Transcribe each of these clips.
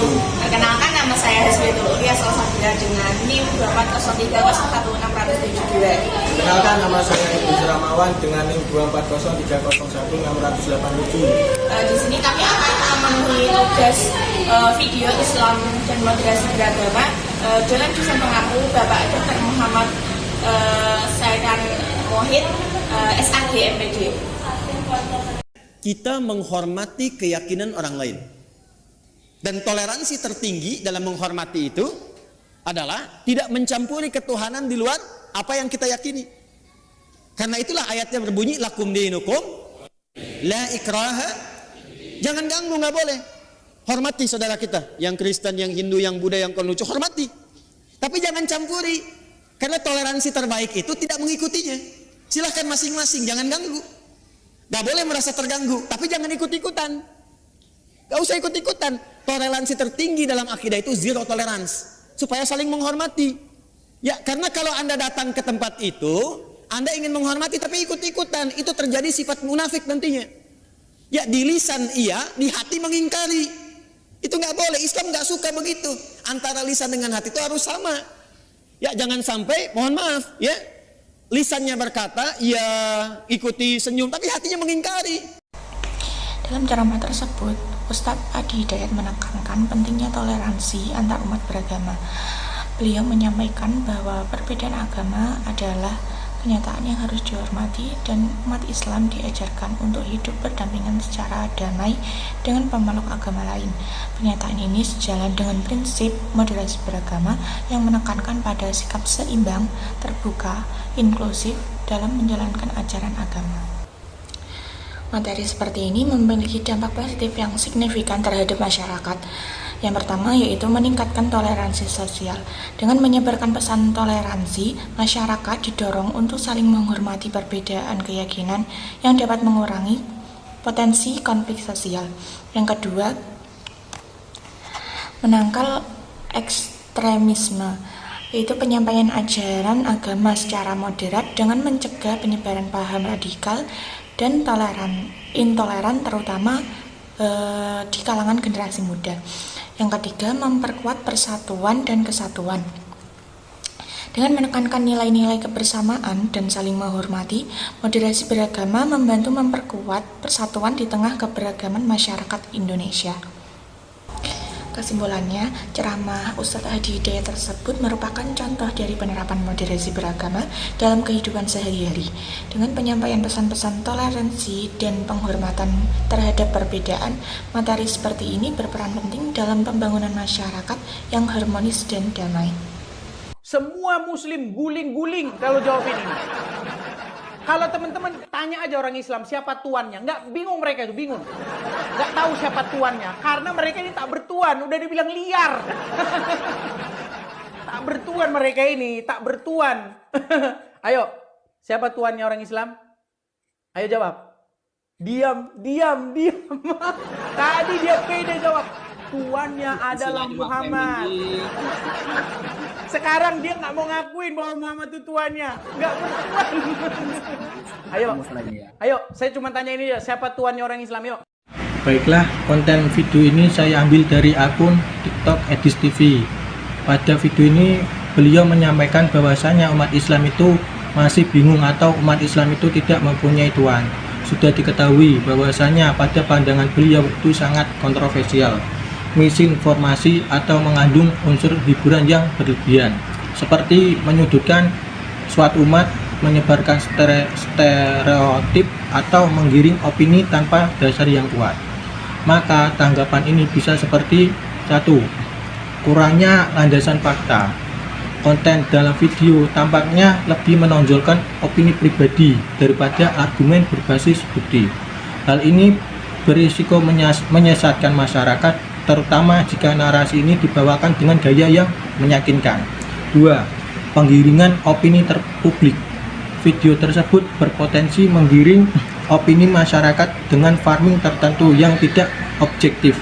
Assalamualaikum. Perkenalkan, nama saya Hasbiatul Ulia Salsabila dengan NIM 240301672. Perkenalkan, nama saya Ibnu Ramawan dengan NIM 240301687. Di sini kami akan memenuhi tugas video Islam dan moderasi beragama dengan dosen pengaku Bapak Dr. Muhammad Saidan Mohid, SAG MPD. Kita menghormati keyakinan orang lain. Dan toleransi tertinggi dalam menghormati itu adalah tidak mencampuri ketuhanan di luar apa yang kita yakini. Karena itulah ayatnya berbunyi lakum dinukum la ikraha. Jangan ganggu, nggak boleh. Hormati saudara kita, yang Kristen, yang Hindu, yang Buddha, yang Konghucu, hormati. Tapi jangan campuri. Karena toleransi terbaik itu tidak mengikutinya. Silahkan masing-masing, jangan ganggu. Gak boleh merasa terganggu, tapi jangan ikut-ikutan. Gak usah ikut-ikutan. Toleransi tertinggi dalam akidah itu zero tolerance, supaya saling menghormati. Ya, karena kalau Anda datang ke tempat itu, Anda ingin menghormati tapi ikut-ikutan, itu terjadi sifat munafik nantinya. Ya, di lisan iya, di hati mengingkari. Itu gak boleh. Islam gak suka begitu. Antara lisan dengan hati itu harus sama. Ya, jangan sampai, mohon maaf, ya, lisannya berkata, ya ikuti senyum, tapi hatinya mengingkari. Dalam ceramah tersebut, Ustadz Adi Hidayat menekankan pentingnya toleransi antar umat beragama. Beliau menyampaikan bahwa perbedaan agama adalah kenyataan yang harus dihormati dan umat Islam diajarkan untuk hidup berdampingan secara damai dengan pemeluk agama lain. Pernyataan ini sejalan dengan prinsip moderasi beragama yang menekankan pada sikap seimbang, terbuka, inklusif dalam menjalankan ajaran agama. Materi seperti ini memiliki dampak positif yang signifikan terhadap masyarakat. Yang pertama yaitu meningkatkan toleransi sosial. Dengan menyebarkan pesan toleransi, masyarakat didorong untuk saling menghormati perbedaan keyakinan yang dapat mengurangi potensi konflik sosial. Yang kedua, menangkal ekstremisme, yaitu penyampaian ajaran agama secara moderat dengan mencegah penyebaran paham radikal dan intoleran terutama di kalangan generasi muda. Yang ketiga, memperkuat persatuan dan kesatuan. Dengan menekankan nilai-nilai kebersamaan dan saling menghormati, moderasi beragama membantu memperkuat persatuan di tengah keberagaman masyarakat Indonesia. Kesimpulannya, ceramah Ustadz Adi Hidayat tersebut merupakan contoh dari penerapan moderasi beragama dalam kehidupan sehari-hari. Dengan penyampaian pesan-pesan toleransi dan penghormatan terhadap perbedaan, materi seperti ini berperan penting dalam pembangunan masyarakat yang harmonis dan damai. Semua muslim guling-guling kalau jawabin ini. Kalau teman-teman tanya aja orang Islam siapa tuannya, nggak bingung mereka itu, bingung. Nggak tahu siapa tuannya, karena mereka ini tak bertuan, udah dibilang liar. Tak bertuan mereka ini, tak bertuan. Ayo, siapa tuannya orang Islam? Ayo jawab. Diam. Tadi dia pede jawab. Tuannya adalah Muhammad. Sekarang dia nggak mau ngakuin bahwa Muhammad itu tuannya. Nggak bertuan. Ayo, saya cuma tanya ini ya, siapa tuannya orang Islam, yuk. Baiklah, konten video ini saya ambil dari akun TikTok Edis TV. Pada video ini beliau menyampaikan bahwasanya umat Islam itu masih bingung atau umat Islam itu tidak mempunyai tuan. Sudah diketahui bahwasanya pada pandangan beliau itu sangat kontroversial, misinformasi atau mengandung unsur hiburan yang berlebihan, seperti menyudutkan suatu umat, menyebarkan stereotip atau menggiring opini tanpa dasar yang kuat. Maka tanggapan ini bisa seperti 1. Kurangnya landasan fakta. Konten dalam video tampaknya lebih menonjolkan opini pribadi daripada argumen berbasis bukti. Hal ini berisiko menyesatkan masyarakat, terutama jika narasi ini dibawakan dengan gaya yang meyakinkan. 2. Penggiringan opini terpublik. Video tersebut berpotensi menggiring opini masyarakat dengan framing tertentu yang tidak objektif.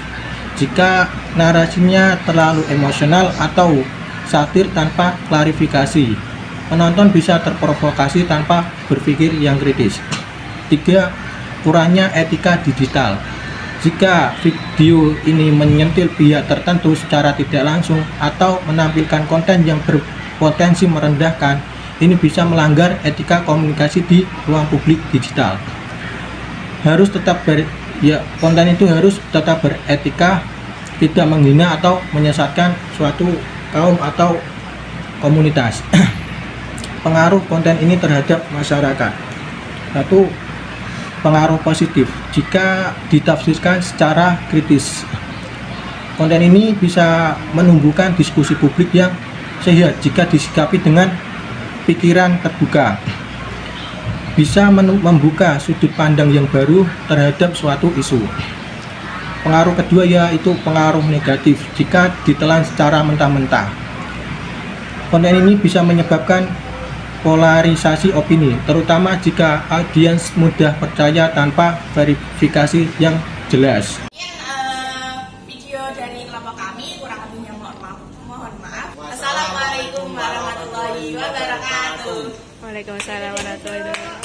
Jika narasinya terlalu emosional atau satir tanpa klarifikasi, penonton bisa terprovokasi tanpa berpikir yang kritis. 3. Kurangnya etika digital. Jika video ini menyentil pihak tertentu secara tidak langsung atau menampilkan konten yang berpotensi merendahkan, ini bisa melanggar etika komunikasi di ruang publik digital. Konten itu harus tetap beretika, tidak menghina atau menyesatkan suatu kaum atau komunitas. Pengaruh konten ini terhadap masyarakat. Satu, pengaruh positif jika ditafsirkan secara kritis. Konten ini bisa menumbuhkan diskusi publik yang sehat jika disikapi dengan pikiran terbuka. Bisa membuka sudut pandang yang baru terhadap suatu isu. Pengaruh kedua yaitu pengaruh negatif jika ditelan secara mentah-mentah. Konten ini bisa menyebabkan polarisasi opini, terutama jika audiens mudah percaya tanpa verifikasi yang jelas. Video dari kelompok kami, kurang lebihnya mohon maaf. Assalamualaikum warahmatullahi wabarakatuh. Waalaikumsalam warahmatullahi wabarakatuh.